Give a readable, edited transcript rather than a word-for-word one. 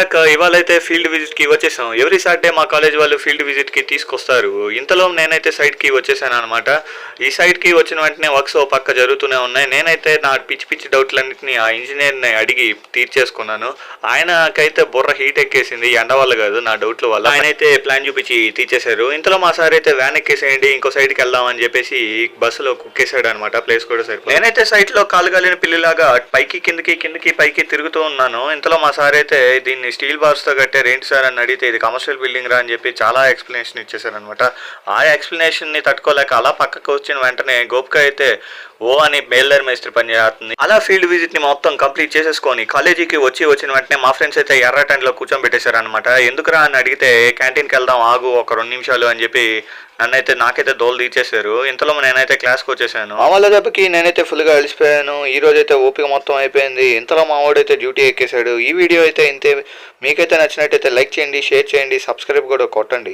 Back ఇవాళైతే field విజిట్కి వచ్చేసాం. Every Saturday మా college వాళ్ళు ఫీల్డ్ విజిట్కి తీసుకొస్తారు. ఇంతలో నేనైతే సైట్కి వచ్చేసాను అనమాట. ఈ సైట్కి వచ్చిన వెంటనే వర్క్స్ ఓ పక్క జరుగుతూనే ఉన్నాయి. నేనైతే నా పిచ్చి పిచ్చి డౌట్లన్నింటినీ ఆ ఇంజనీర్ని అడిగి తీర్చేసుకున్నాను. ఆయనకైతే బుర్ర హీట్ ఎక్కేసింది, ఎండ వల్ల కాదు నా డౌట్ల వల్ల. ఆయనైతే ప్లాన్ చూపించి తీర్చేశారు. ఇంతలో మా సార్ అయితే వ్యాన్ ఎక్కేసేయండి, ఇంకో సైడ్కి వెళ్దాం అని చెప్పేసి బస్సులో కుక్కేసాడు అనమాట. ప్లేస్ కూడా సరిపోయింది. నేనైతే సైట్లో కాలు కాలిన పిల్లిలాగా పైకి కిందకి పైకి తిరుగుతూ ఉన్నాను. ఇంతలో మా సార్ అయితే దీన్ని స్టీల్ బార్స్తో కట్టారు ఏంటి సార్ అని అడిగితే ఇది కమర్షియల్ బిల్డింగ్ రా అని చెప్పి చాలా ఎక్స్ప్లెనేషన్ ఇచ్చేసారనమాట. ఆ ఎక్స్ప్లెనేషన్ని తట్టుకోలేక అలా పక్కకు వచ్చిన వెంటనే గోపిక అయితే ఓ అని బేల్దారి మేస్త్రి పని చేస్తుంది. అలా ఫీల్డ్ విజిట్ని మొత్తం కంప్లీట్ చేసేసుకొని కాలేజీకి వచ్చిన వెంటనే మా ఫ్రెండ్స్ అయితే ఎర్ర టెంట్లో కూర్చోబెట్టేశారనమాట. ఎందుకురా అని అడిగితే క్యాంటీన్కి వెళ్దాం ఆగు ఒక 2 నిమిషాలు అని చెప్పి నాకైతే దోలు తీసేశారు. ఇంతలో నేనైతే క్లాస్కి వచ్చేసాను. మా వాళ్ళ దెబ్బకి నేనైతే ఫుల్గా అలిసిపోయాను. ఈ రోజైతే ఓపిక మొత్తం అయిపోయింది. ఇంతలో మా వాడైతే డ్యూటీ ఎక్కేశాడు. ఈ వీడియో అయితే ఇంతే. మీకైతే నచ్చినట్టయితే లైక్ చేయండి, షేర్ చేయండి, సబ్స్క్రైబ్ కూడా కొట్టండి.